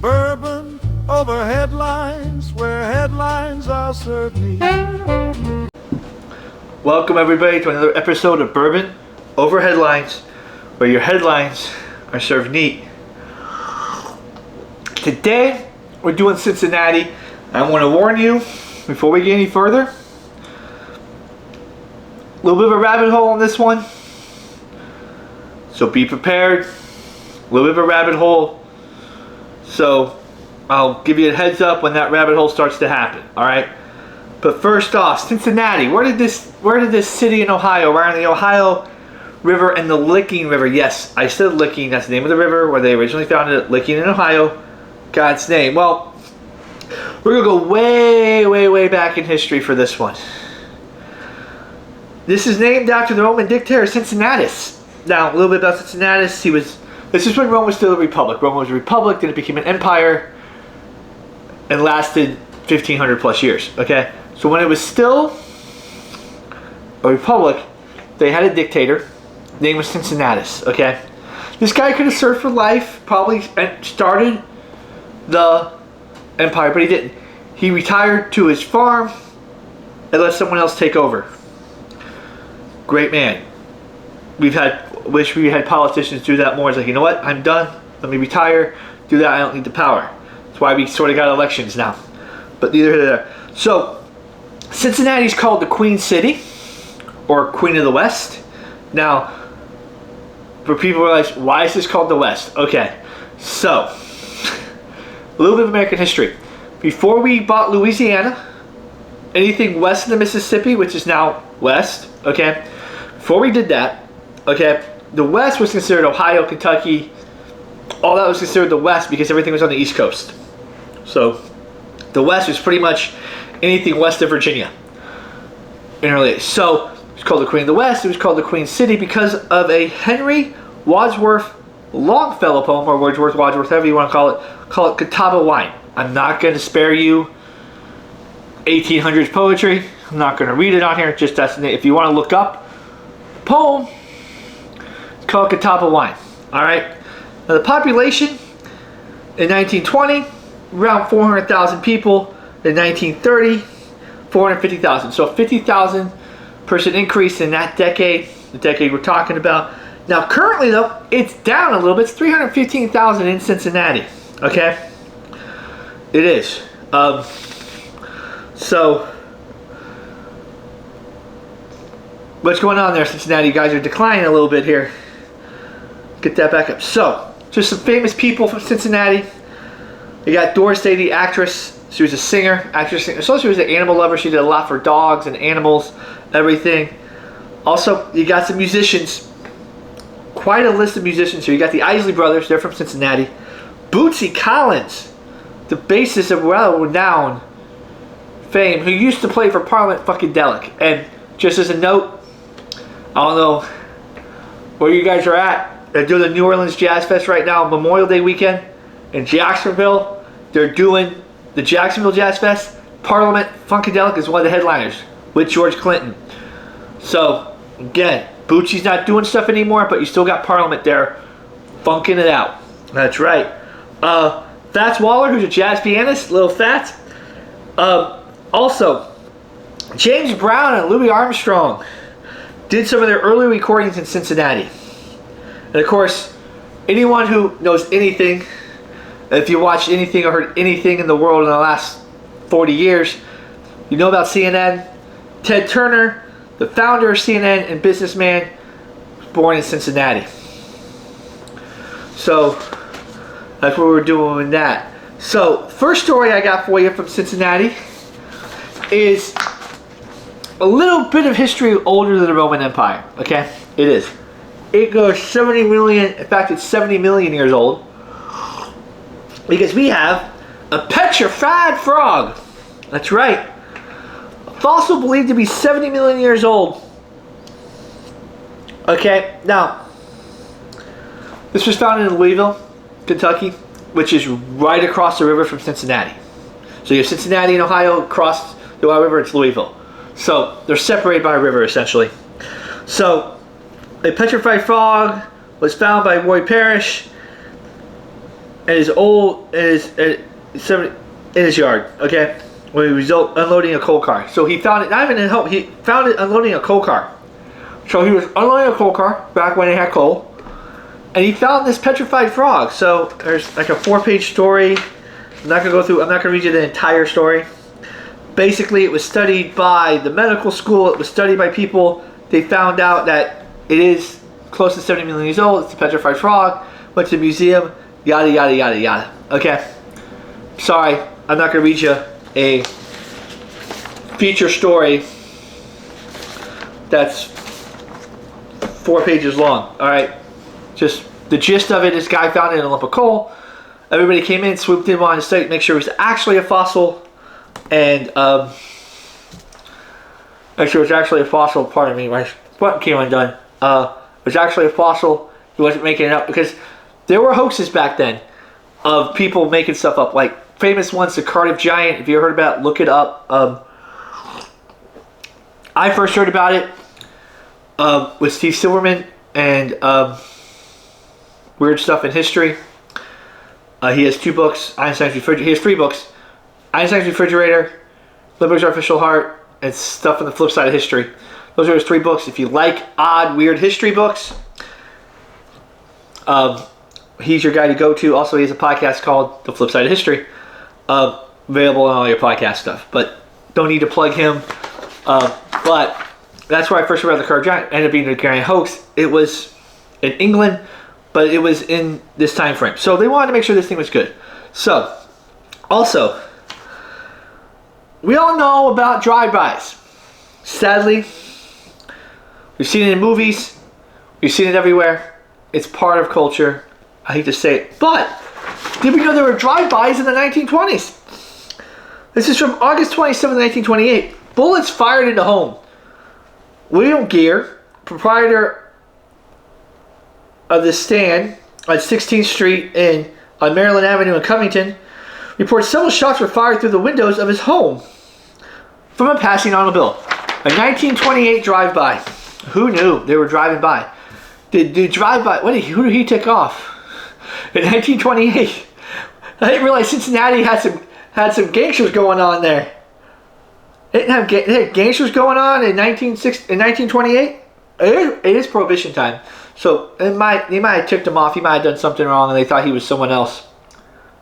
Bourbon over headlines, where headlines are served neat. Welcome everybody to another episode of Bourbon Over Headlines, where your headlines are served neat. Today, we're doing Cincinnati. I want to warn you, before we get any further, a little bit of a rabbit hole on this one. So be prepared. A little bit of a rabbit hole. So I'll give you a heads up when that rabbit hole starts to happen. Alright? But first off, Cincinnati. Where did this city in Ohio, right on the Ohio River and the Licking River? Yes, I said Licking. That's the name of the river where they originally founded it. Licking in Ohio. God's name. Well, we're going to go way, way, way back in history for this one. This is named after the Roman dictator Cincinnatus. Now, a little bit about Cincinnatus. This is when Rome was still a republic. Rome was a republic, then it became an empire, and lasted 1,500 plus years. Okay? So when it was still a republic, they had a dictator. His name was Cincinnatus. Okay? This guy could have served for life, probably started the empire, but he didn't. He retired to his farm and let someone else take over. Great man. Wish we had politicians do that more. It's like, you know what? I'm done. Let me retire. Do that. I don't need the power. That's why we sort of got elections now. But neither here nor there. So, Cincinnati's called the Queen City, or Queen of the West. Now, for people who are like, why is this called the West? Okay, so, a little bit of American history. Before we bought Louisiana, anything west of the Mississippi, which is now west, okay, before we did that, okay, the West was considered Ohio, Kentucky, all that was considered the West because everything was on the East Coast. So, the West was pretty much anything west of Virginia. So, it was called the Queen of the West. It was called the Queen City because of a Henry Wadsworth Longfellow poem, or Wordsworth, Wadsworth, however you want to call it Catawba Wine. I'm not going to spare you 1800s poetry. I'm not going to read it on here. Just that's the name. If you want to look up poem, it's called Catawba Wine. Alright? Now the population in 1920, around 400,000 people. In 1930, 450,000. So 50,000 person increase in that decade, the decade we're talking about. Now currently though, it's down a little bit. It's 315,000 in Cincinnati. Okay? It is. So, what's going on there, Cincinnati? You guys are declining a little bit here. Get that back up. So, just some famous people from Cincinnati. You got Doris Day, the actress. She was a singer, actress, singer. So she was an animal lover. She did a lot for dogs and animals, everything. Also, you got some musicians. Quite a list of musicians here. You got the Isley Brothers. They're from Cincinnati. Bootsy Collins, the bassist of well-renowned fame, who used to play for Parliament Funkadelic. And just as a note, I don't know where you guys are at. They're doing the New Orleans Jazz Fest right now, Memorial Day weekend in Jacksonville. They're doing the Jacksonville Jazz Fest. Parliament Funkadelic is one of the headliners with George Clinton. So, again, Bootsy's not doing stuff anymore, but you still got Parliament there funking it out. That's right. Fats Waller, who's a jazz pianist, Little Fats. Also, James Brown and Louis Armstrong did some of their early recordings in Cincinnati. And of course, anyone who knows anything, if you watched anything or heard anything in the world in the last 40 years, you know about CNN. Ted Turner, the founder of CNN and businessman, was born in Cincinnati. So, that's what we're doing with that. So, first story I got for you from Cincinnati is a little bit of history older than the Roman Empire. Okay? It is. It goes 70 million, in fact it's 70 million years old. Because we have a petrified frog. That's right. A fossil believed to be 70 million years old. Okay, now, this was found in Louisville, Kentucky, which is right across the river from Cincinnati. So you have Cincinnati in Ohio, across the Ohio River, it's Louisville. So they're separated by a river, essentially. So A petrified frog was found by Roy Parrish in his yard. Okay, when he was unloading a coal car. So he found it. Not even in hope. He found it unloading a coal car. So he was unloading a coal car back when they had coal, and he found this petrified frog. So there's like a 4-page story. I'm not gonna read you the entire story. Basically, it was studied by the medical school. It was studied by people. They found out that it is close to 70 million years old. It's a petrified frog. Went to the museum. Yada yada yada yada. Okay. Sorry, I'm not gonna read you a feature story that's 4 pages long. All right. Just the gist of it: this guy found it in a lump of coal. Everybody came in, swooped in on the site, make sure it was actually a fossil, and actually it was actually a fossil. Pardon me, my button came undone. It was actually a fossil. He wasn't making it up, because there were hoaxes back then of people making stuff up, like famous ones, the Cardiff Giant. If you ever heard about it, look it up. I first heard about it with Steve Silverman and Weird Stuff in History. He has 2 books. Einstein's Refrigerator. He has 3 books: Einstein's Refrigerator, Lindbergh's Artificial Heart, and Stuff on the Flip Side of History. Those are his 3 books. If you like odd, weird history books, he's your guy to go to. Also, he has a podcast called The Flip Side of History, available on all your podcast stuff. But don't need to plug him. But that's where I first heard about the Cardiff Giant. Ended up being a giant hoax. It was in England, but it was in this time frame. So they wanted to make sure this thing was good. So, also, we all know about drive-bys. Sadly, we've seen it in movies. We've seen it everywhere. It's part of culture. I hate to say it. But, did we know there were drive-bys in the 1920s? This is from August 27, 1928. Bullets fired into home. William Gere, proprietor of the stand on 16th Street on Maryland Avenue in Covington, reports several shots were fired through the windows of his home from a passing automobile. A 1928 drive-by. Who knew they were driving by? The drive-by, who did he take off? In 1928. I didn't realize Cincinnati had some gangsters going on there. They had gangsters going on in 1928? It is Prohibition time. So they might have ticked him off. He might have done something wrong and they thought he was someone else.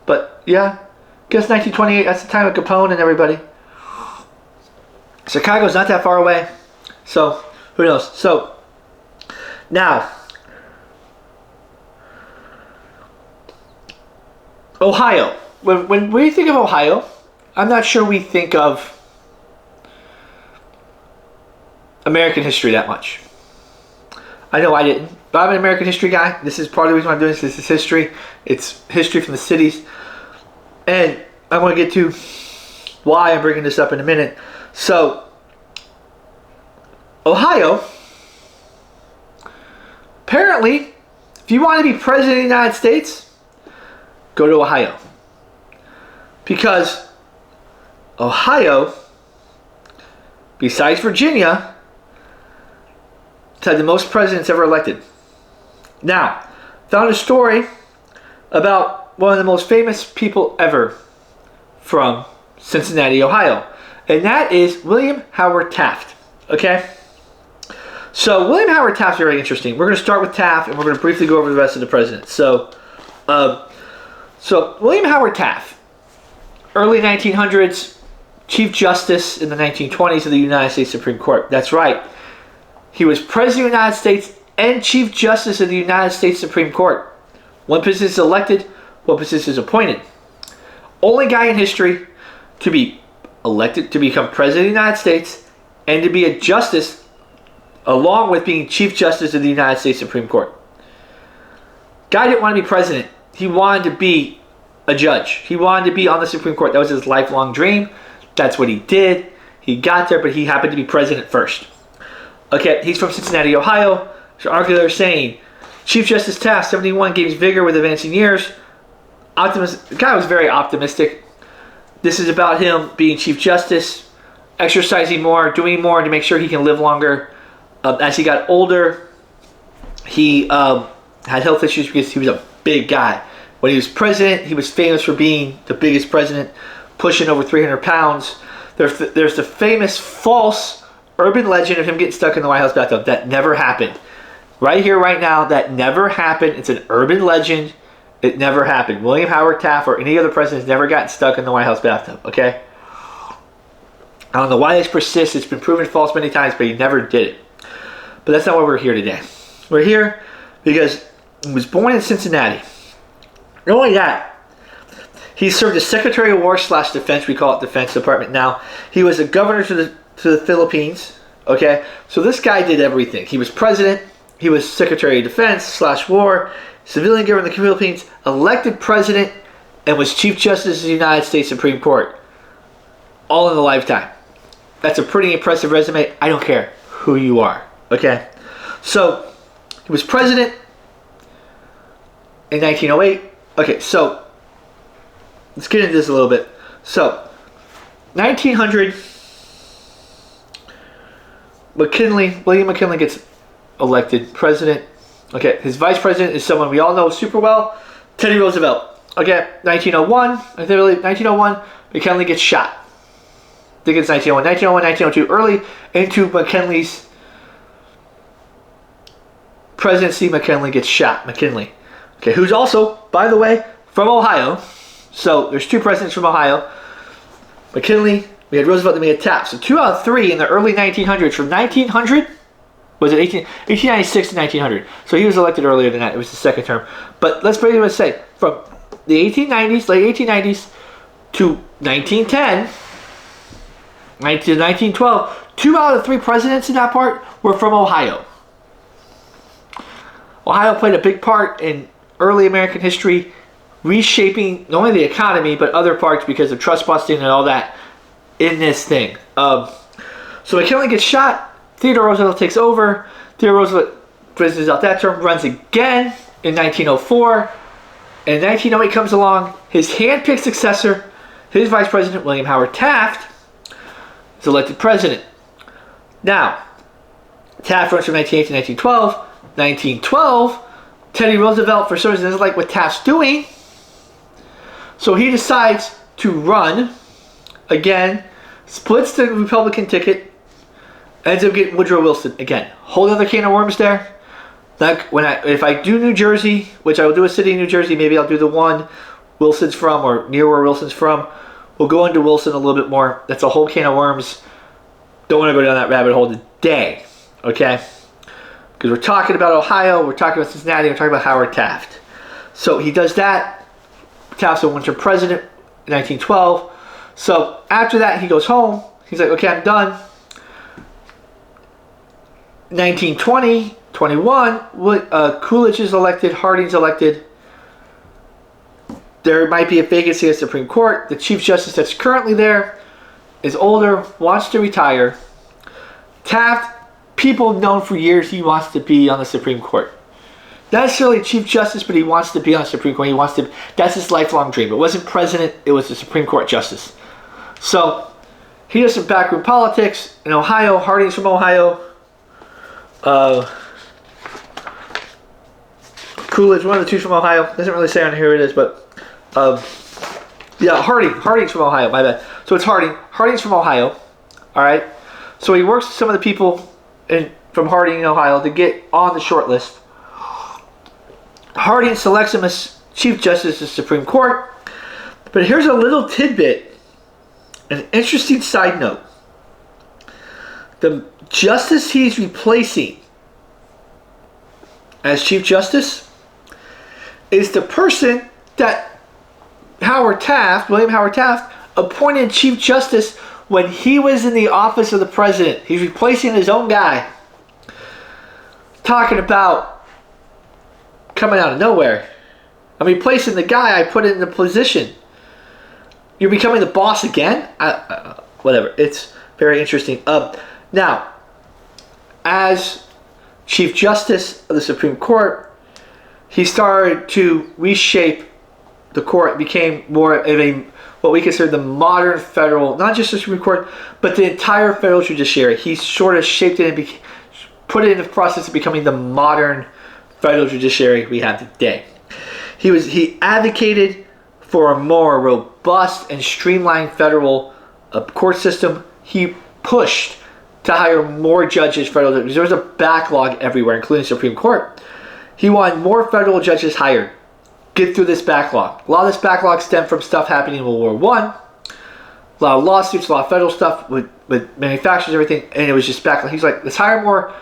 But yeah, guess 1928, that's the time of Capone and everybody. Chicago's not that far away. So who knows? So now, Ohio. When we think of Ohio, I'm not sure we think of American history that much. I know I didn't, but I'm an American history guy. This is part of the reason why I'm doing this. This is history. It's history from the cities. And I want to get to why I'm bringing this up in a minute. So, Ohio, apparently, if you want to be president of the United States, go to Ohio. Because Ohio, besides Virginia, had the most presidents ever elected. Now, found a story about one of the most famous people ever from Cincinnati, Ohio. And that is William Howard Taft. Okay? So, William Howard Taft's very interesting. We're going to start with Taft, and we're going to briefly go over the rest of the presidents. So William Howard Taft, early 1900s, Chief Justice in the 1920s of the United States Supreme Court. That's right. He was President of the United States and Chief Justice of the United States Supreme Court. One position is elected, one position is appointed. Only guy in history to be elected to become President of the United States and to be a justice along with being Chief Justice of the United States Supreme Court. Guy didn't want to be president. He wanted to be a judge. He wanted to be on the Supreme Court. That was his lifelong dream. That's what he did. He got there, but he happened to be president first. Okay, he's from Cincinnati, Ohio. So arguably saying, Chief Justice Taft, 71, gains vigor with advancing years. The guy was very optimistic. This is about him being Chief Justice, exercising more, doing more to make sure he can live longer. As he got older, He had health issues because he was a big guy. When he was president, he was famous for being the biggest president, pushing over 300 pounds. There's the famous false urban legend of him getting stuck in the White House bathtub. That never happened. Right here, right now, that never happened. It's an urban legend. It never happened. William Howard Taft or any other president has never gotten stuck in the White House bathtub, okay? I don't know why this persists. It's been proven false many times, but he never did it. But that's not why we're here today. We're here because he was born in Cincinnati. Not only that, he served as Secretary of War / Defense. We call it Defense Department now. He was a governor to the Philippines, okay? So this guy did everything. He was president. He was Secretary of Defense / War, civilian governor of the Philippines, elected president, and was Chief Justice of the United States Supreme Court. All in a lifetime. That's a pretty impressive resume. I don't care who you are, okay? So, he was president in 1908. Okay, so, let's get into this a little bit. So, 1900, William McKinley gets elected president. Okay, his vice president is someone we all know super well, Teddy Roosevelt. Okay, 1901, McKinley gets shot. I think it's 1901, 1902, early into McKinley's presidency, McKinley gets shot. McKinley. Okay, who's also, by the way, from Ohio. So there's two presidents from Ohio. McKinley, we had Roosevelt, then we had Taft. So 2 out of 3 in the early 1900s. From 1900, was it 1896 to 1900? So he was elected earlier than that. It was the second term. But let's pretty much say, from the 1890s, late 1890s, to 1910, 1912, 2 out of 3 presidents in that part were from Ohio. Ohio played a big part in early American history, reshaping not only the economy, but other parts because of trust busting and all that in this thing. So McKinley gets shot. Theodore Roosevelt takes over. Theodore Roosevelt finishes out that term, runs again in 1904. And 1908 comes along. His handpicked successor, his vice president, William Howard Taft, is elected president. Now, Taft runs from 1908 to 1912. 1912, Teddy Roosevelt, for some reason, doesn't like what Taft's doing. So he decides to run again, splits the Republican ticket, ends up getting Woodrow Wilson again. Whole other can of worms there. Like if I do New Jersey, which I will do a city in New Jersey, maybe I'll do the one Wilson's from or near where Wilson's from. We'll go into Wilson a little bit more. That's a whole can of worms. Don't want to go down that rabbit hole today, okay? Because we're talking about Ohio, we're talking about Cincinnati, we're talking about Howard Taft. So he does that. Taft's a winter president in 1912. So after that, he goes home. He's like, okay, I'm done. 1920, 21, Coolidge is elected, Harding's elected. There might be a vacancy at the Supreme Court. The Chief Justice that's currently there is older, wants to retire. Taft, people known for years he wants to be on the Supreme Court. Not necessarily Chief Justice, but he wants to be on the Supreme Court. He wants to. That's his lifelong dream. It wasn't president, it was the Supreme Court Justice. So, he does some backroom politics in Ohio. Harding's from Ohio. Coolidge, one of the two from Ohio. Doesn't really say on here who it is, but yeah, Harding's from Ohio, my bad. So it's Harding. Harding's from Ohio. Alright. So he works with some of the people from Harding in Ohio to get on the short list. Harding selects him as Chief Justice of the Supreme Court. But here's a little tidbit, an interesting side note. The justice he's replacing as Chief Justice is the person that William Howard Taft, appointed Chief Justice when he was in the office of the president. He's replacing his own guy. Talking about coming out of nowhere. I'm replacing the guy I put in the position. You're becoming the boss again? Whatever. It's very interesting. Now, as Chief Justice of the Supreme Court, he started to reshape the court. It became more of a, what we consider the modern federal, not just the Supreme Court, but the entire federal judiciary. He sort of shaped it and put it in the process of becoming the modern federal judiciary we have today. He advocated for a more robust and streamlined federal court system. He pushed to hire more judges, federal judges. There was a backlog everywhere, including the Supreme Court. He wanted more federal judges hired. Get through this backlog. A lot of this backlog stemmed from stuff happening in World War One. A lot of lawsuits, a lot of federal stuff with manufacturers, everything, and it was just backlog. He's like, let's hire more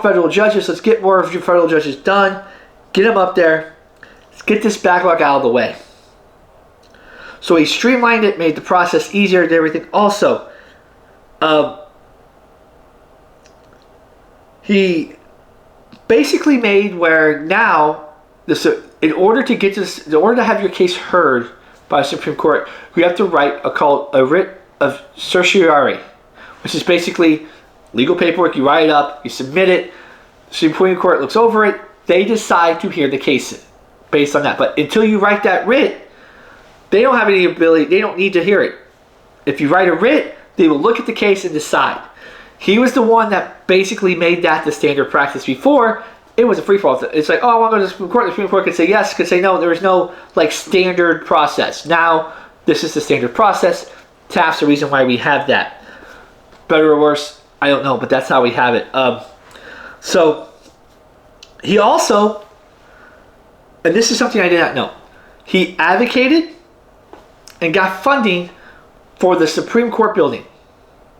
federal judges. Let's get more of your federal judges done. Get them up there. Let's get this backlog out of the way. So he streamlined it, made the process easier and everything. Also, he basically made where now, in order to have your case heard by the Supreme Court, you have to write a writ of certiorari, which is basically legal paperwork. You write it up, you submit it, the Supreme Court looks over it, they decide to hear the case based on that. But until you write that writ, they don't have any ability, they don't need to hear it. If you write a writ, they will look at the case and decide. He was the one that basically made that the standard practice. Before, it was a free-for-all. It's like, oh, I want to go to the Supreme Court. The Supreme Court could say yes, could say no. There was no like standard process. Now, this is the standard process. Taft's the reason why we have that. Better or worse, I don't know, but that's how we have it. So, he also, and this is something I did not know, he advocated and got funding for the Supreme Court building.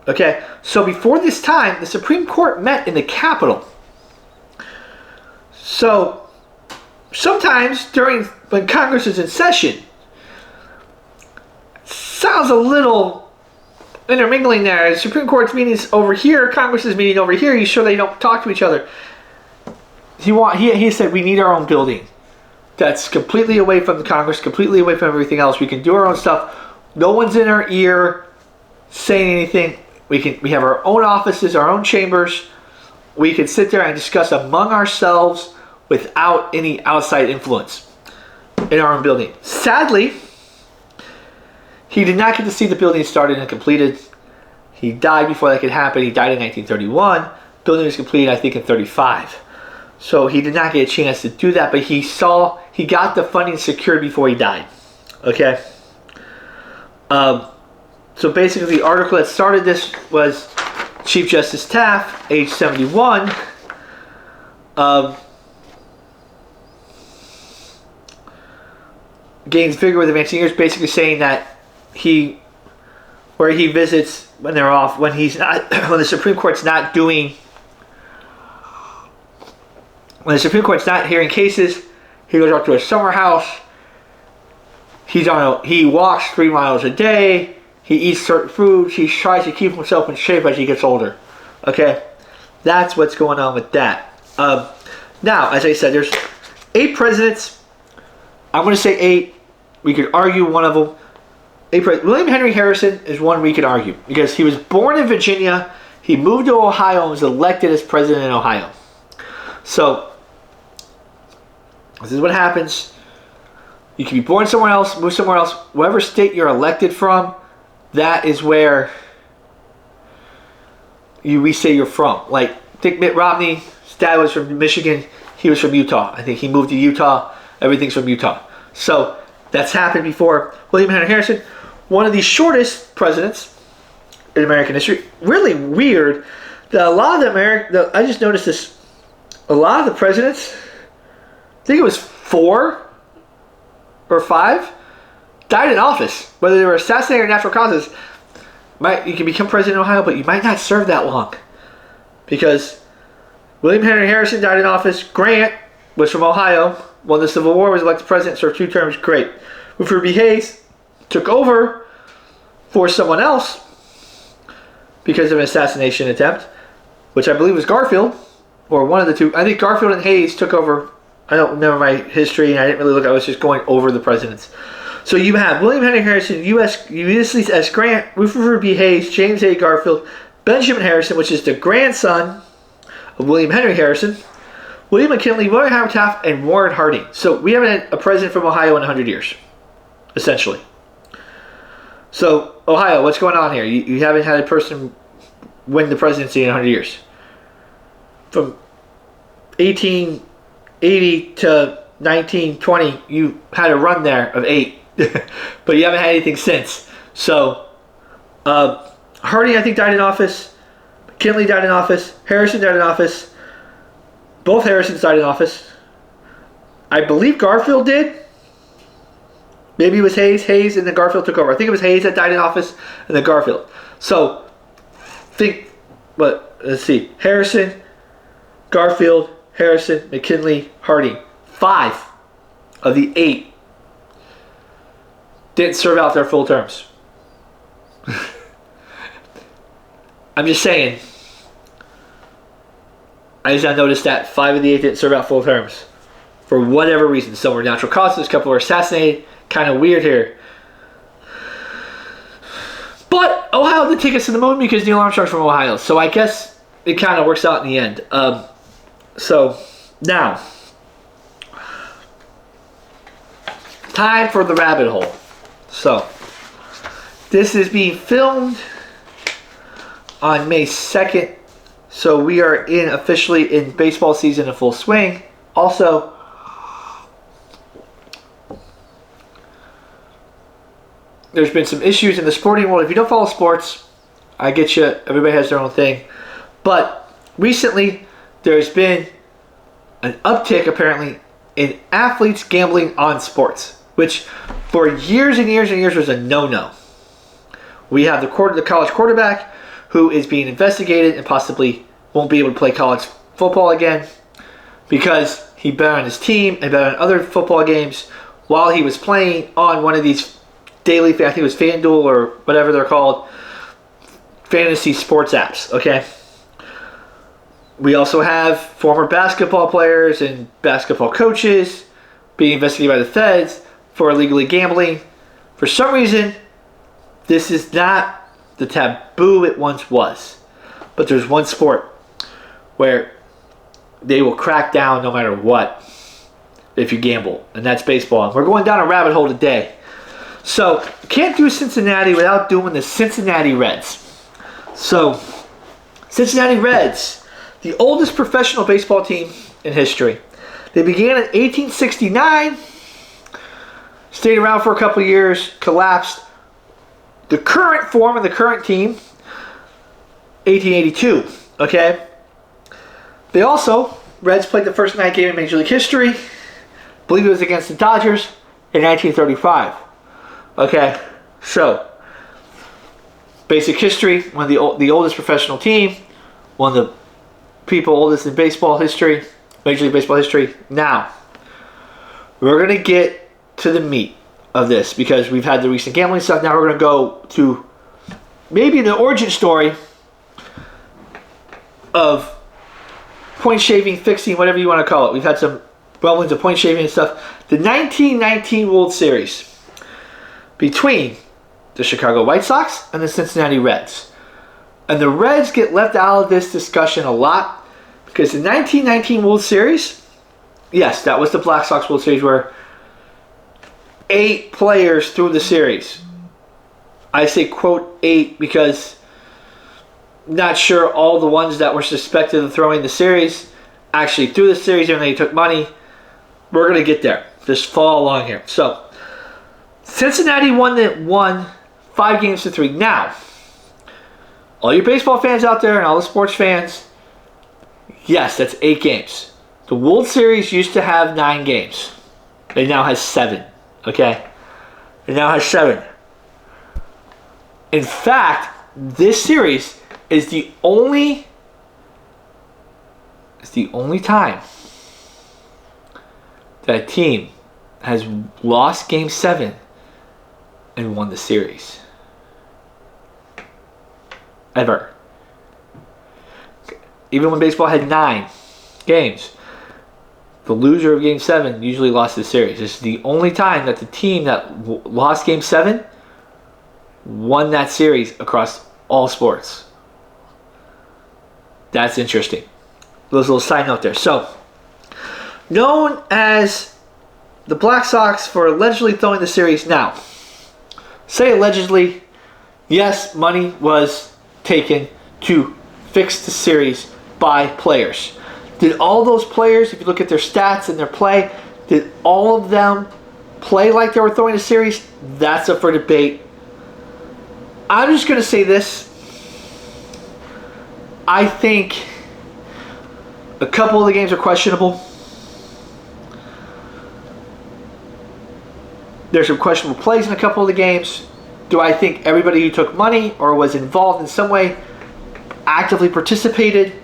Okay, so before this time, the Supreme Court met in the Capitol. So, sometimes when Congress is in session, sounds a little intermingling there. The Supreme Court's meeting is over here, Congress is meeting over here. You sure they don't talk to each other? He said we need our own building that's completely away from the Congress, completely away from everything else. We can do our own stuff. No one's in our ear saying anything. We have our own offices, our own chambers. We can sit there and discuss among ourselves without any outside influence in our own building. Sadly, he did not get to see the building started and completed. He died before that could happen. He died in 1931. The building was completed, I think, in 35. So he did not get a chance to do that, but he got the funding secured before he died. Okay? So basically, the article that started this was Chief Justice Taft, age 71, gains vigor with advancing years, basically saying that where he visits when they're off, when the Supreme Court's not hearing cases, he goes out to a summer house. He walks 3 miles a day. He eats certain foods. He tries to keep himself in shape as he gets older. Okay? That's what's going on with that. Now, as I said, there's 8 presidents. I'm going to say 8. We could argue one of them. William Henry Harrison is one we could argue. Because he was born in Virginia. He moved to Ohio and was elected as president in Ohio. So, this is what happens. You can be born somewhere else, move somewhere else. Whatever state you're elected from, that is where we say you're from. Like, think Mitt Romney, his dad was from Michigan, he was from Utah. I think he moved to Utah, everything's from Utah. So, that's happened before. William Henry Harrison, one of the shortest presidents in American history. Really weird that a lot of I just noticed this, a lot of the presidents, I think it was 4 or 5, died in office, whether they were assassinated or natural causes. You can become president of Ohio, but you might not serve that long. Because William Henry Harrison died in office. Grant was from Ohio, won the Civil War, was elected president, served 2 terms, great. Rutherford B. Hayes took over for someone else because of an assassination attempt, which I believe was Garfield, or one of the two. I think Garfield and Hayes took over. I don't remember my history, and I didn't really look. I was just going over the presidents. So you have William Henry Harrison, Ulysses S. Grant, Rutherford B. Hayes, James A. Garfield, Benjamin Harrison, which is the grandson of William Henry Harrison, William McKinley, William Howard Taft, and Warren Harding. So we haven't had a president from Ohio in 100 years, essentially. So, Ohio, what's going on here? You haven't had a person win the presidency in 100 years. From 18 80 to 19, 20, you had a run there of 8. But you haven't had anything since. So, Harding, I think, died in office. McKinley died in office. Harrison died in office. Both Harrisons died in office. I believe Garfield did. Maybe it was Hayes, and then Garfield took over. I think it was Hayes that died in office, and then Garfield. So, let's see. Harrison, Garfield, Harrison, McKinley, Harding. 5 of the 8 didn't serve out their full terms. I'm just saying. I just noticed that 5 of the 8 didn't serve out full terms. For whatever reason. Some were natural causes, a couple were assassinated. Kind of weird here. But Ohio did take us to the moon because Neil Armstrong's from Ohio. So I guess it kind of works out in the end. So now, time for the rabbit hole. So this is being filmed on May 2nd. So we are officially in baseball season in full swing. Also, there's been some issues in the sporting world. If you don't follow sports, I get you. Everybody has their own thing. But recently, there's been an uptick, apparently, in athletes gambling on sports, which for years and years and years was a no-no. We have the college quarterback who is being investigated and possibly won't be able to play college football again because he bet on his team and bet on other football games while he was playing on one of these daily, I think it was FanDuel or whatever they're called, fantasy sports apps, okay? We also have former basketball players and basketball coaches being investigated by the feds for illegally gambling. For some reason, this is not the taboo it once was. But there's one sport where they will crack down no matter what if you gamble, and that's baseball. And we're going down a rabbit hole today. So, can't do Cincinnati without doing the Cincinnati Reds. So, Cincinnati Reds, the oldest professional baseball team in history. They began in 1869, stayed around for a couple years, collapsed. The current form of the current team, 1882, okay? They also, Reds played the first night game in Major League history. I believe it was against the Dodgers in 1935. Okay, so basic history, one of the oldest professional team, one of the people oldest in baseball history, Major League Baseball history. Now, we're going to get to the meat of this because we've had the recent gambling stuff. Now we're going to go to maybe the origin story of point shaving, fixing, whatever you want to call it. We've had some rumblings of point shaving and stuff. The 1919 World Series between the Chicago White Sox and the Cincinnati Reds. And the Reds get left out of this discussion a lot because the 1919 World Series, yes, that was the Black Sox World Series where 8 players threw the series. I say quote 8 because not sure all the ones that were suspected of throwing the series actually threw the series and they took money. We're going to get there. Just follow along here. So, Cincinnati won 5-3. Now, all you baseball fans out there and all the sports fans, yes, that's 8 games. The World Series used to have 9 games. It now has 7. Okay? It now has 7. In fact, this series is the only time that a team has lost Game 7 and won the series. Ever. Even when baseball had 9 games, the loser of Game 7 usually lost the series. This is the only time that the team that lost Game 7 won that series across all sports. That's interesting. Little side note there. So, known as the Black Sox for allegedly throwing the series. Now, say allegedly, yes, money was taken to fix the series by players. Did all those players, if you look at their stats and their play, did all of them play like they were throwing a series? That's up for debate. I'm just going to say this. I think a couple of the games are questionable. There's some questionable plays in a couple of the games. Do I think everybody who took money or was involved in some way actively participated?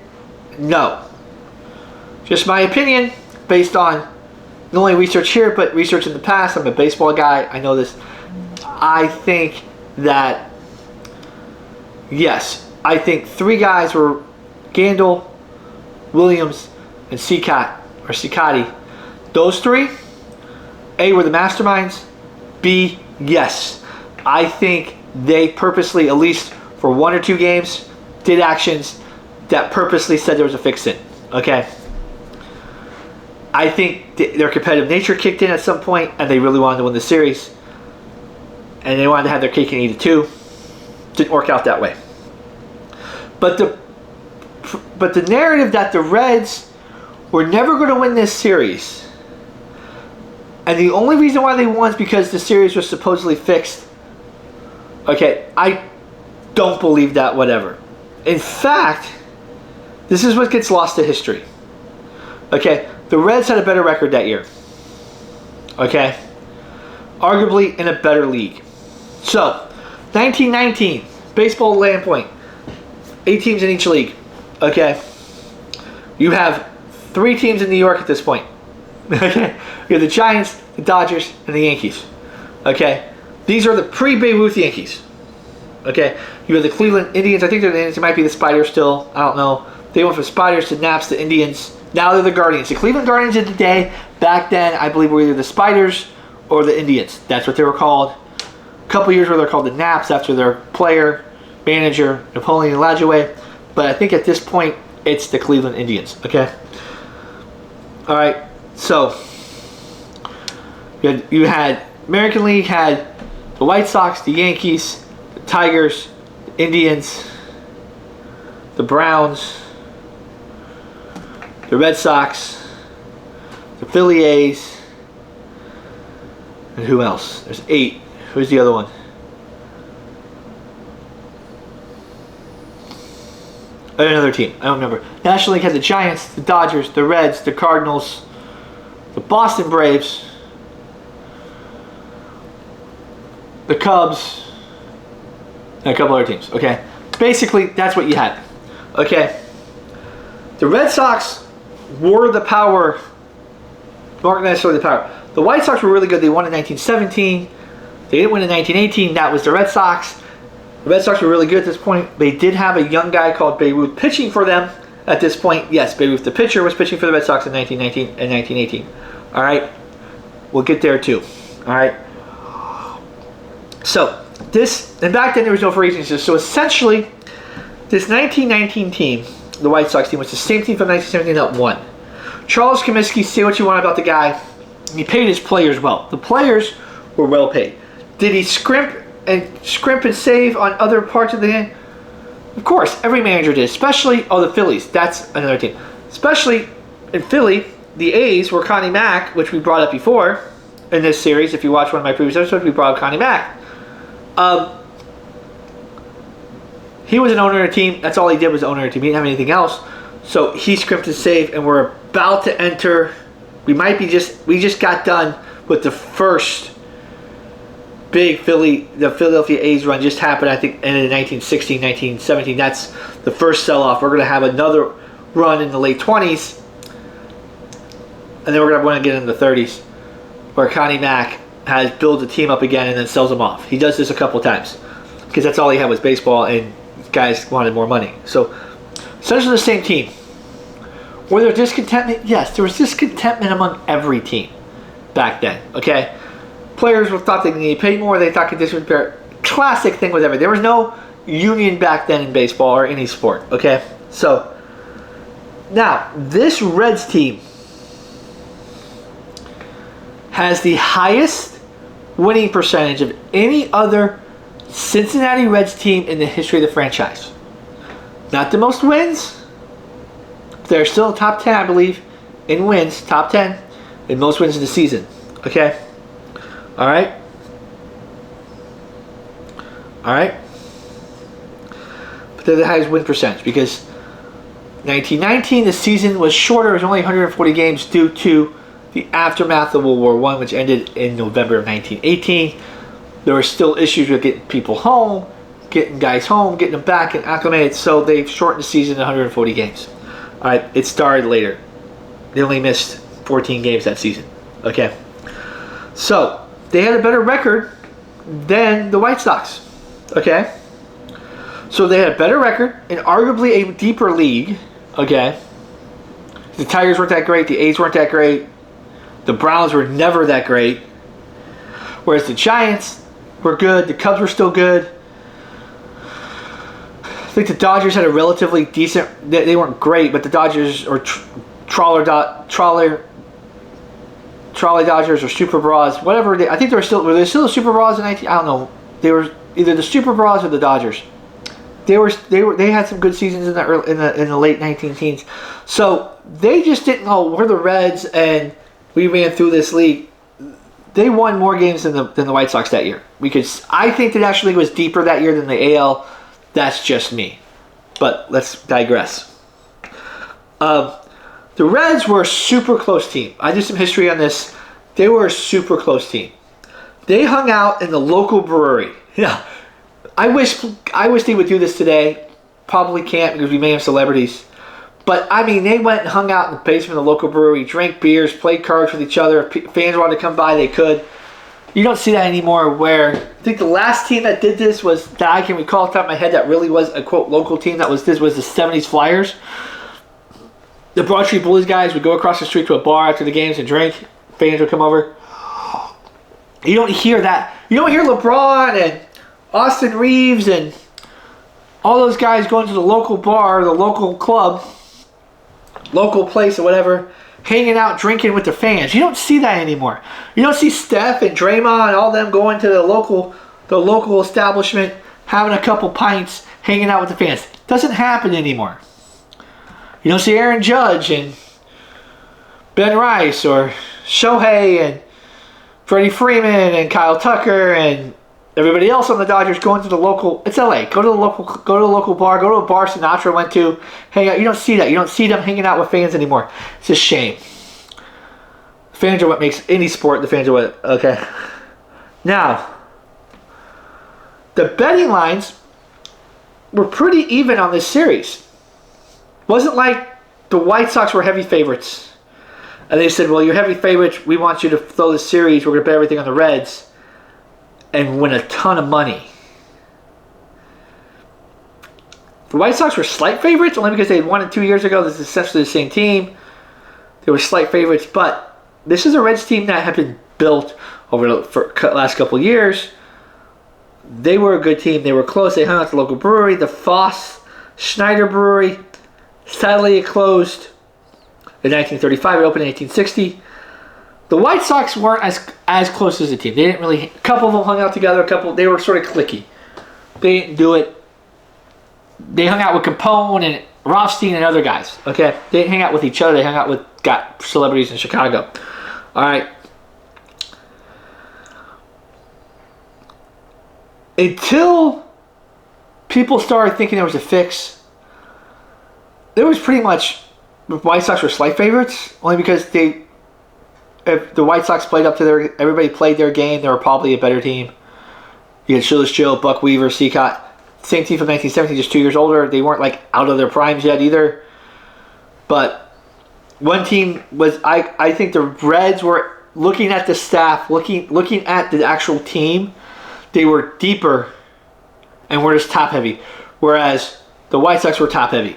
No. Just my opinion based on not only research here, but research in the past. I'm a baseball guy. I know this. I think that, yes, I think three guys were Gandil, Williams, and Cincinnati. Those three, A, were the masterminds. B, yes, I think they purposely, at least for one or two games, did actions that purposely said there was a fix-in. Okay? I think their competitive nature kicked in at some point, and they really wanted to win the series. And they wanted to have their cake and eat it too. Didn't work out that way. But the narrative that the Reds were never going to win this series, and the only reason why they won is because the series was supposedly fixed. Okay, I don't believe that whatever. In fact, this is what gets lost to history. Okay, the Reds had a better record that year. Okay, arguably in a better league. So, 1919, baseball land point. 8 teams in each league. Okay, you have 3 teams in New York at this point. Okay, you have the Giants, the Dodgers, and the Yankees. Okay, these are the pre-Babe Ruth Yankees. Okay, you have the Cleveland Indians. I think they're the Indians. It might be the Spiders still. I don't know. They went from Spiders to Naps to Indians. Now they're the Guardians. The Cleveland Guardians of today, back then, I believe were either the Spiders or the Indians. That's what they were called. A couple years where they're called the Naps after their player, manager, Napoleon Lajoie. But I think at this point, it's the Cleveland Indians. Okay. All right. So you had American League had the White Sox, the Yankees, the Tigers, the Indians, the Browns, the Red Sox, the Philly A's, and who else? There's 8. Who's the other one? Another team. I don't remember. National League had the Giants, the Dodgers, the Reds, the Cardinals, the Boston Braves, the Cubs, and a couple other teams. Okay, basically that's what you had. Okay, the Red Sox were the power, not necessarily the power. The White Sox were really good. They won in 1917. They didn't win in 1918. That was the Red Sox. The Red Sox were really good at this point. They did have a young guy called Babe Ruth pitching for them at this point. Yes, Babe Ruth, the pitcher, was pitching for the Red Sox in 1919 and 1918. All right, we'll get there too. All right. So this, and back then there was no free agency. So essentially, this 1919 team, the White Sox team, was the same team from 1917 that won. Charles Comiskey, say what you want about the guy, he paid his players well. The players were well paid. Did he scrimp and save on other parts of the game? Of course, every manager did, especially, the Phillies. That's another team. Especially in Philly, the A's were Connie Mack, which we brought up before in this series. If you watch one of my previous episodes, we brought up Connie Mack. He was an owner of a team. That's all he did was owner of a team. He didn't have anything else. So he scrimped and saved, and we're about to enter. We just got done with the first big the Philadelphia A's run just happened, I think, in 1916, 1917. That's the first sell-off. We're going to have another run in the late 20s, and then we're going to want to get in the 30s, where Connie Mack has built the team up again and then sells them off. He does this a couple times, because that's all he had was baseball, and guys wanted more money. So, essentially the same team. Were there discontentment? Yes, there was discontentment among every team back then, okay? Players thought they needed to pay more. They thought conditions were better. Classic thing with everything. There was no union back then in baseball or any sport. Okay, so now this Reds team has the highest winning percentage of any other Cincinnati Reds team in the history of the franchise. Not the most wins, They're still top 10, I believe, in wins. Top 10 in most wins in the season. Okay? Alright? Alright? But they're the highest win percentage because 1919, the season was shorter. It was only 140 games due to the aftermath of World War I, which ended in November of 1918. There were still issues with getting people home, getting guys home, getting them back and acclimated, so they've shortened the season to 140 games. Alright, it started later. They only missed 14 games that season. Okay. So, they had a better record than the White Sox. Okay. So they had a better record and arguably a deeper league. Okay. The Tigers weren't that great. The A's weren't that great. The Browns were never that great. Whereas the Giants were good. The Cubs were still good. I think the Dodgers had a relatively decent... They weren't great, but the Dodgers or Trolley Dodgers or Super Bras, whatever. I think they were still... Were they still the Super Bras in 19... I don't know. They were either the Super Bras or the Dodgers. They had some good seasons in the late 19 teens. So they just didn't know we're the Reds and we ran through this league. They won more games than the White Sox that year. Because I think the National League was deeper that year than the AL. That's just me. But let's digress. The Reds were a super close team. I did some history on this. They were a super close team. They hung out in the local brewery. Yeah. I wish they would do this today. Probably can't because we may have celebrities. But, I mean, they went and hung out in the basement of the local brewery, drank beers, played cards with each other. If fans wanted to come by, they could. You don't see that anymore where... I think the last team that did this was, that I can recall off the top of my head, that really was a, quote, local team that was the 70s Flyers. The Broad Street Bullies guys would go across the street to a bar after the games and drink. Fans would come over. You don't hear that. You don't hear LeBron and Austin Reeves and all those guys going to the local bar, the local club, local place or whatever, hanging out, drinking with the fans. You don't see that anymore. You don't see Steph and Draymond and all them going to the local establishment, having a couple pints, hanging out with the fans. It doesn't happen anymore. You don't see Aaron Judge and Ben Rice or Shohei and Freddie Freeman and Kyle Tucker and everybody else on the Dodgers going to the local... It's LA. Go to the local bar. Go to a bar Sinatra went to. Hang out. You don't see that. You don't see them hanging out with fans anymore. It's a shame. Fans are what makes any sport. The fans are what... Okay. Now, the betting lines were pretty even on this series. Wasn't like the White Sox were heavy favorites. And they said, well, you're heavy favorites. We want you to throw this series. We're going to bet everything on the Reds and win a ton of money. The White Sox were slight favorites only because they had won it 2 years ago. This is essentially the same team. They were slight favorites, but this is a Reds team that had been built over the last couple of years. They were a good team. They were close. They hung out at the local brewery, the Foss Schneider Brewery. Sadly, it closed in 1935. It opened in 1860. The White Sox weren't as close as a team. They didn't really... A couple of them hung out together. They were sort of cliquey. They didn't do it. They hung out with Capone and Rothstein and other guys. Okay? They didn't hang out with each other. They hung out with celebrities in Chicago. All right. Until people started thinking there was a fix, there was pretty much... The White Sox were slight favorites. Only because if the White Sox played up to everybody played their game, they were probably a better team. You had Shoeless Joe, Buck Weaver, Seacott. Same team from 1970, just 2 years older. They weren't like out of their primes yet either. But one team was, I think the Reds were looking at the staff, looking at the actual team. They were deeper and were just top heavy. Whereas the White Sox were top heavy,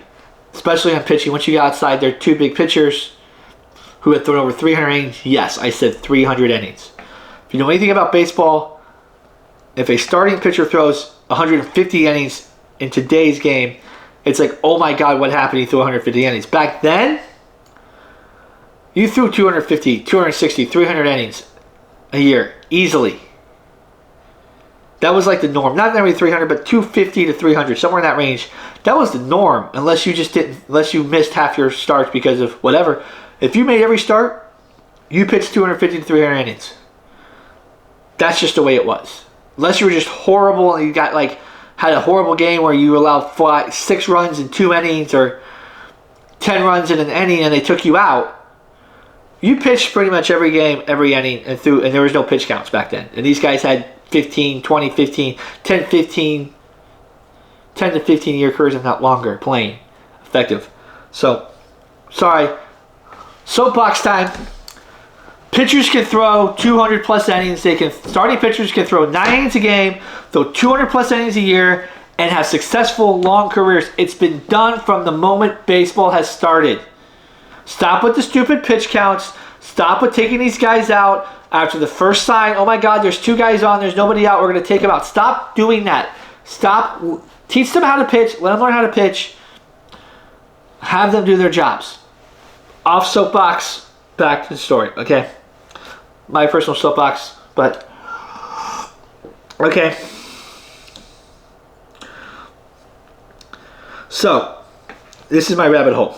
especially on pitching. Once you got outside, they're two big pitchers who had thrown over 300 innings. Yes, I said 300 innings. If you know anything about baseball, if a starting pitcher throws 150 innings in today's game, it's like, oh my God, what happened? He threw 150 innings. Back then, you threw 250, 260, 300 innings a year, easily. That was like the norm. Not every 300, but 250 to 300, somewhere in that range. That was the norm, unless you missed half your starts because of whatever. If you made every start, you pitched 250 to 300 innings. That's just the way it was. Unless you were just horrible and you had a horrible game where you allowed 6 runs in 2 innings or 10 runs in an inning and they took you out. You pitched pretty much every game, every inning, and there was no pitch counts back then. And these guys had 15, 20, 15, 10, 15, 10 to 15 year careers, if not longer, playing effective. So, sorry. Soapbox time. Pitchers can throw 200 plus innings. Starting pitchers can throw 9 innings a game, throw 200 plus innings a year, and have successful long careers. It's been done from the moment baseball has started. Stop with the stupid pitch counts. Stop with taking these guys out after the first sign. Oh my God, there's 2 guys on. There's nobody out. We're going to take them out. Stop doing that. Stop. Teach them how to pitch. Let them learn how to pitch. Have them do their jobs. Off soapbox. Back to the story. Okay. My personal soapbox. But. Okay. So. This is my rabbit hole.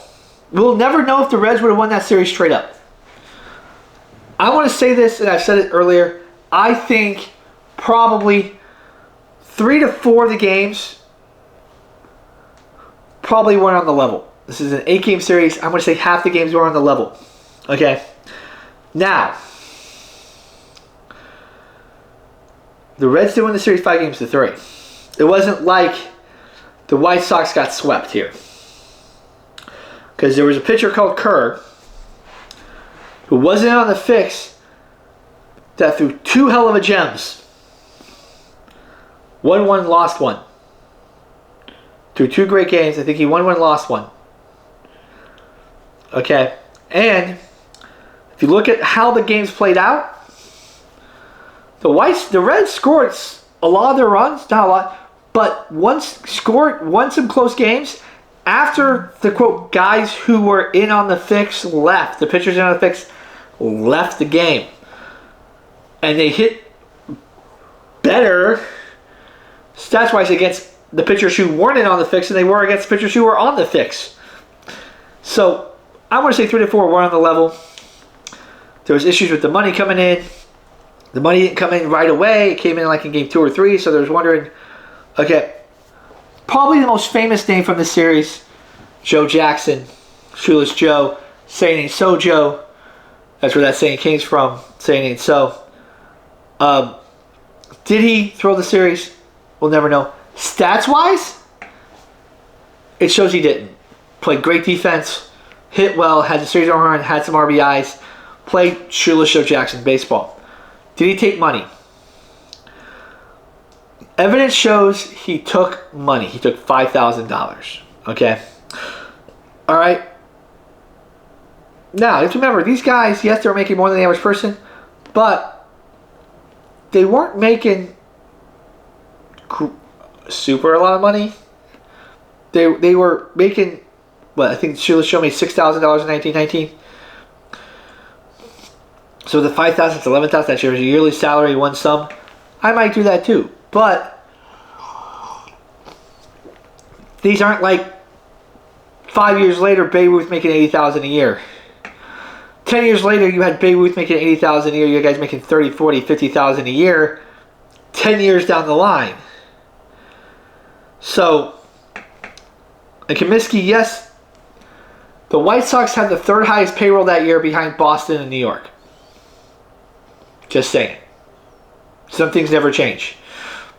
We'll never know if the Reds would have won that series straight up. I want to say this, and I've said it earlier. I think probably 3 to 4 of the games probably weren't on the level. This is an 8-game series. I'm going to say half the games were on the level. Okay? Now, the Reds did win the series 5 games to 3. It wasn't like the White Sox got swept here. Because there was a pitcher called Kerr who wasn't on the fix that threw 2 hell of a gems. Won one, lost one. Through 2 great games. I think he won one, lost one. Okay. And if you look at how the games played out, the Reds scored a lot of their runs. Not a lot. But won some close games. After the, quote, guys who were in on the fix left, the pitchers in on the fix left the game. And they hit better stats-wise against the pitchers who weren't in on the fix than they were against the pitchers who were on the fix. So, I want to say 3 to 4 were on the level. There was issues with the money coming in. The money didn't come in right away. It came in like in game 2 or 3, so there was wondering, okay, probably the most famous name from the series, Joe Jackson, Shoeless Joe, Saying Ain't So Joe. That's where that saying came from, Saying Ain't So. Did he throw the series? We'll never know. Stats-wise, it shows he didn't. Played great defense, hit well, had the series on run, had some RBIs, played Shoeless Joe Jackson baseball. Did he take money? Evidence shows he took money. He took $5,000. Okay? Alright? Now, you have to remember, these guys, yes, they were making more than the average person, but they weren't making super a lot of money. They were making, I think Sheila showed me $6,000 in 1919. So the $5,000 to $11,000, that year was a yearly salary, one sum. I might do that too. But these aren't like 5 years later, Babe Ruth making $80,000 a year. 10 years later, you had Babe Ruth making $80,000 a year. You guys making $30,000, $40,000, $50,000 a year. 10 years down the line. So, and Comiskey, yes, the White Sox had the 3rd highest payroll that year behind Boston and New York. Just saying. Some things never change.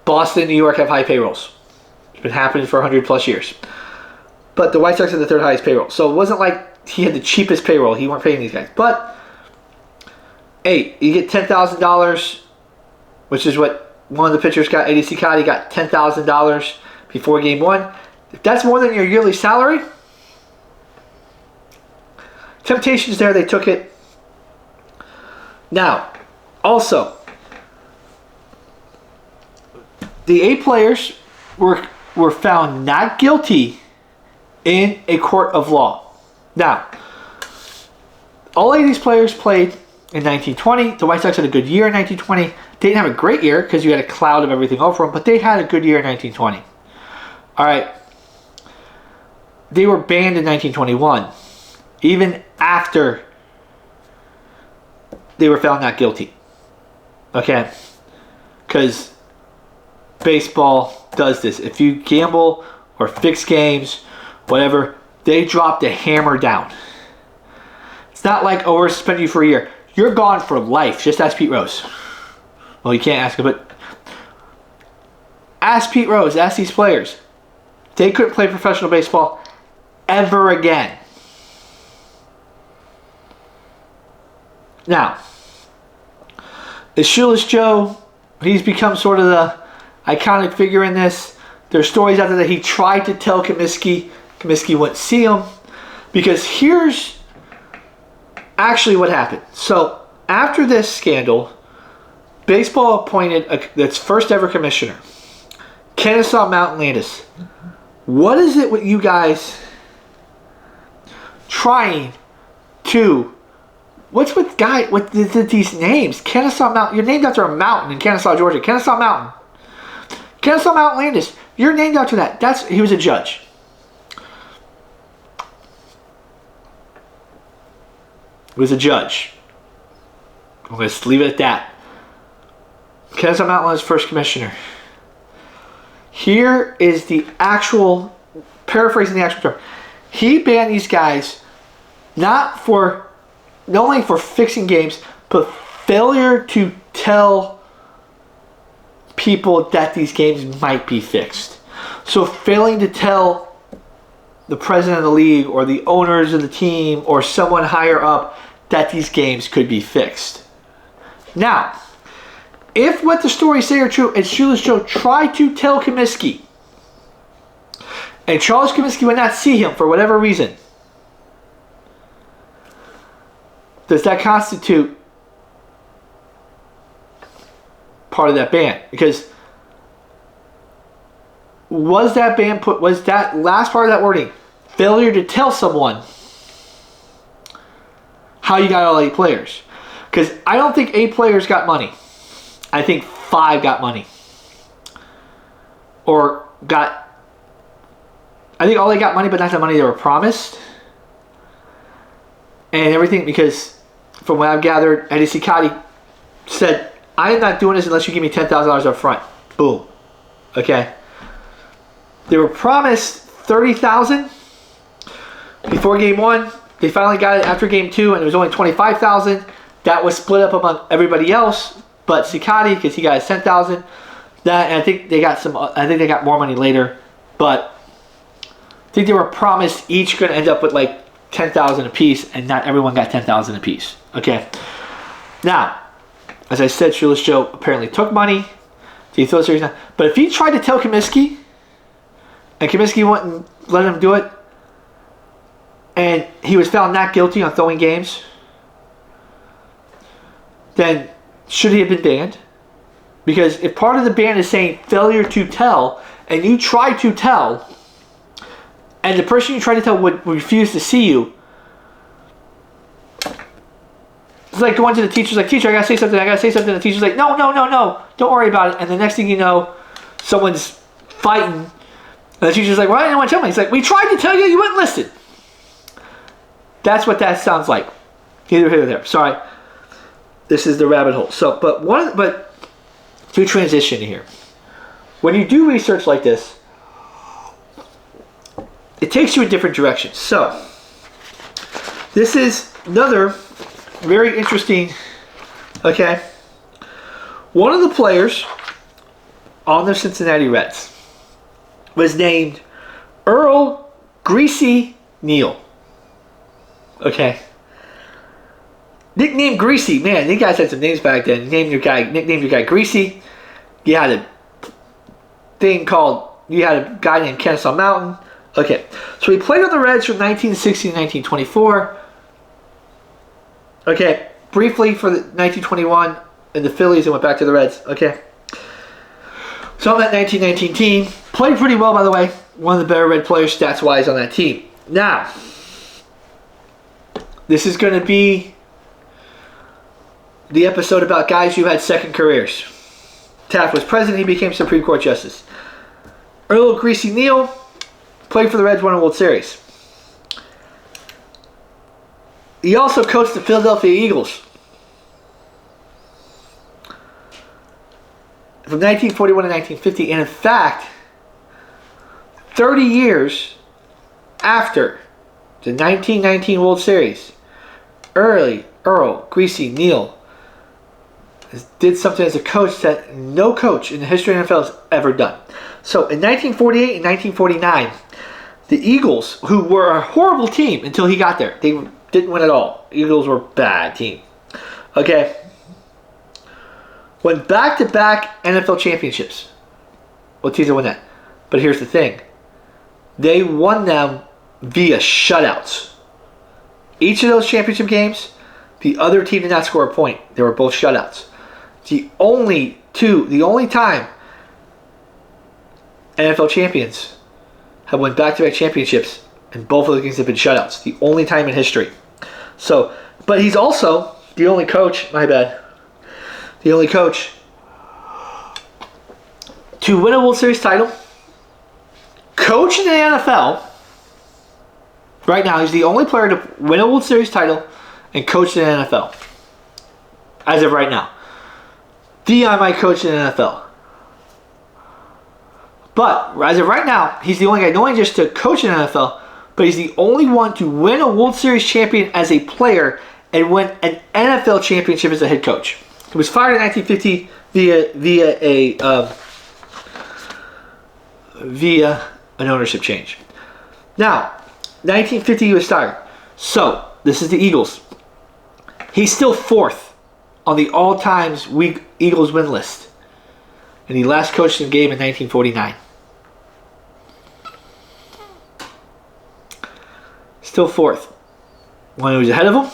Boston and New York have high payrolls. It's been happening for 100 plus years. But the White Sox had the 3rd highest payroll. So it wasn't like he had the cheapest payroll. He weren't paying these guys. But, hey, you get $10,000, which is what one of the pitchers got. ADC Cotty got $10,000 before game 1. If that's more than your yearly salary, temptation's there. They took it. Now, also, the 8 players were found not guilty in a court of law. Now, all 8 of these players played in 1920. The White Sox had a good year in 1920. They didn't have a great year because you had a cloud of everything over them, but they had a good year in 1920. All right. They were banned in 1921, even after they were found not guilty. Okay? Because baseball does this. If you gamble or fix games, whatever, they drop the hammer down. It's not like, oh, we're suspending you for a year. You're gone for life. Just ask Pete Rose. Well, you can't ask him, but ask Pete Rose, ask these players. They couldn't play professional baseball ever again. Now, is Shoeless Joe, he's become sort of the iconic figure in this. There's stories out there that he tried to tell Comiskey. Comiskey wouldn't see him. Because here's actually what happened. So, after this scandal, baseball appointed its first ever commissioner, Kennesaw Mountain Landis. What is it with you guys trying to... What's with these names? Kennesaw Mountain. You're named after a mountain in Kennesaw, Georgia. Kennesaw Mountain. Kennesaw Mountain Landis. You're named after that. He was a judge. He was a judge. I'm going to leave it at that. Kennesaw Mountain Landis, first commissioner. Here is the actual, paraphrasing the actual term. He banned these guys not only for fixing games, but failure to tell people that these games might be fixed. So failing to tell the president of the league or the owners of the team or someone higher up that these games could be fixed. Now, if what the stories say are true, and Shoeless Joe tried to tell Comiskey, and Charles Comiskey would not see him for whatever reason, does that constitute part of that ban? Because was that last part of that wording failure to tell someone how you got all 8 players? Because I don't think 8 players got money. I think 5 got money. I think all they got money, but not the money they were promised. And everything, because from what I've gathered, Eddie Cicotti said, I am not doing this unless you give me $10,000 up front. Boom. Okay. They were promised $30,000 before game 1. They finally got it after game 2, and it was only $25,000. That was split up among everybody else, but Cicotti, because he got his $10,000. That, and I think they got more money later, but I think they were promised each going to end up with like $10,000 apiece, and not everyone got $10,000 apiece. Okay. Now, as I said, Shoeless Joe apparently took money. He thought seriously, but if he tried to tell Comiskey, and Comiskey wouldn't let him do it, and he was found not guilty on throwing games, then should he have been banned? Because if part of the ban is saying failure to tell, and you try to tell, and the person you try to tell would refuse to see you, it's like going to the teacher's like, teacher, I gotta say something. The teacher's like, no, don't worry about it. And the next thing you know, someone's fighting, and the teacher's like, why didn't you want to tell me? He's like, we tried to tell you, you wouldn't listen. That's what that sounds like. Either here or there. Sorry. This is the rabbit hole. So, but to transition here, when you do research like this, it takes you in different directions. So, this is another very interesting, okay? One of the players on the Cincinnati Reds was named Earl Greasy Neal. Okay. Nickname Greasy. Man, these guys had some names back then. Nicknamed your guy Greasy. You had a guy named Kennesaw Mountain. Okay. So he played on the Reds from 1960 to 1924. Okay. Briefly for the 1921 in the Phillies and went back to the Reds. Okay. So on that 1919 team, played pretty well, by the way. One of the better Red players stats-wise on that team. Now, this is going to be the episode about guys who had second careers. Taft was president, he became Supreme Court Justice. Earl Greasy Neal played for the Reds, won a World Series. He also coached the Philadelphia Eagles. From 1941 to 1950, and in fact, 30 years after the 1919 World Series, Earl Greasy Neal did something as a coach that no coach in the history of the NFL has ever done. So in 1948 and 1949, the Eagles, who were a horrible team until he got there, they didn't win at all. Eagles were a bad team. Okay. Won back-to-back NFL championships. What teams won that? But here's the thing. They won them via shutouts. Each of those championship games, the other team did not score a point. They were both shutouts. The only time NFL champions have won back-to-back championships, and both of the games have been shutouts. The only time in history. So, but he's also the only coach, the only coach to win a World Series title, coach in the NFL. Right now, he's the only player to win a World Series title and coach in the NFL. As of right now. Dion might coach in the NFL. But, as of right now, he's the only guy, not only just to coach in the NFL, but he's the only one to win a World Series champion as a player and win an NFL championship as a head coach. He was fired in 1950 via an ownership change. Now, 1950 he was fired. So, this is the Eagles. He's still fourth on the all-time Eagles win list. And he last coached in the game in 1949. Still fourth. One who was ahead of him,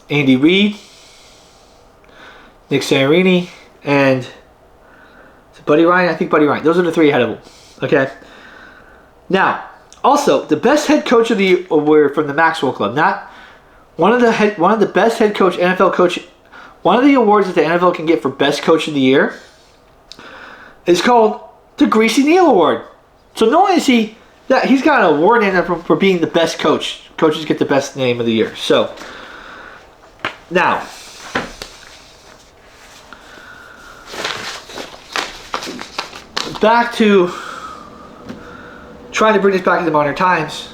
Andy Reid, Nick Sirianni, and Buddy Ryan. I think Buddy Ryan. Those are the three ahead of him. Okay. Now, also the best head coach of the year were from the Maxwell Club. Not one of the best head coach, NFL coach. One of the awards that the NFL can get for best coach of the year is called the Greasy Neal Award. So not only is he's got an award in there for being the best coach. Coaches get the best name of the year. So now, back to trying to bring this back into modern times.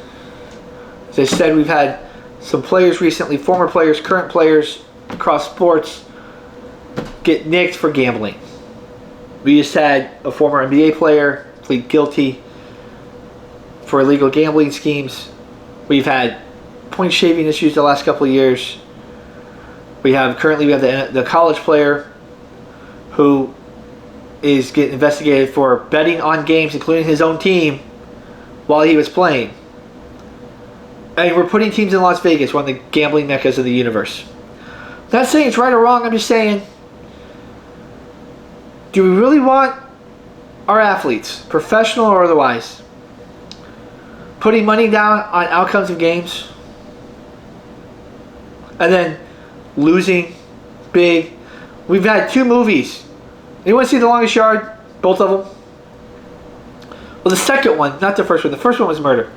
As I said, we've had some players recently, former players, current players across sports, get nicked for gambling. We just had a former NBA player plead guilty for illegal gambling schemes. We've had point shaving issues the last couple of years. Currently we have the college player who is getting investigated for betting on games, including his own team, while he was playing. And we're putting teams in Las Vegas, one of the gambling meccas of the universe. Not saying it's right or wrong, I'm just saying, do we really want our athletes, professional or otherwise, putting money down on outcomes of games and then losing big? We've had two movies. Anyone see The Longest Yard? Both of them? Well, the second one, not the first one. The first one was murder.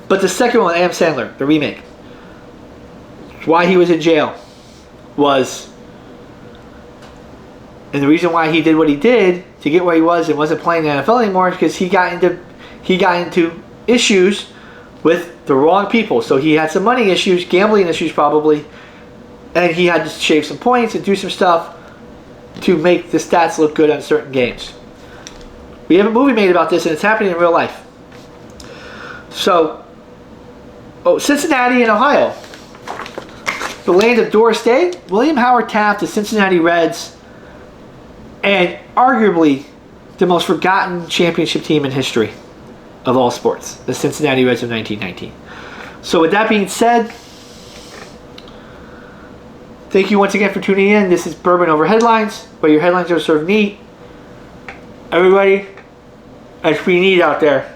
But the second one, Adam Sandler, the remake. Why he was in jail was, and the reason why he did what he did to get where he was and wasn't playing the NFL anymore is because he got into issues with the wrong people. So he had some money issues, gambling issues probably, and he had to shave some points and do some stuff to make the stats look good on certain games. We have a movie made about this, and it's happening in real life. So, Cincinnati and Ohio, the land of Doris Day, William Howard Taft, the Cincinnati Reds, and arguably the most forgotten championship team in history of all sports, the Cincinnati Reds of 1919. So with that being said, thank you once again for tuning in. This is Bourbon Over Headlines, where your headlines are served neat. Everybody, that's pretty neat out there.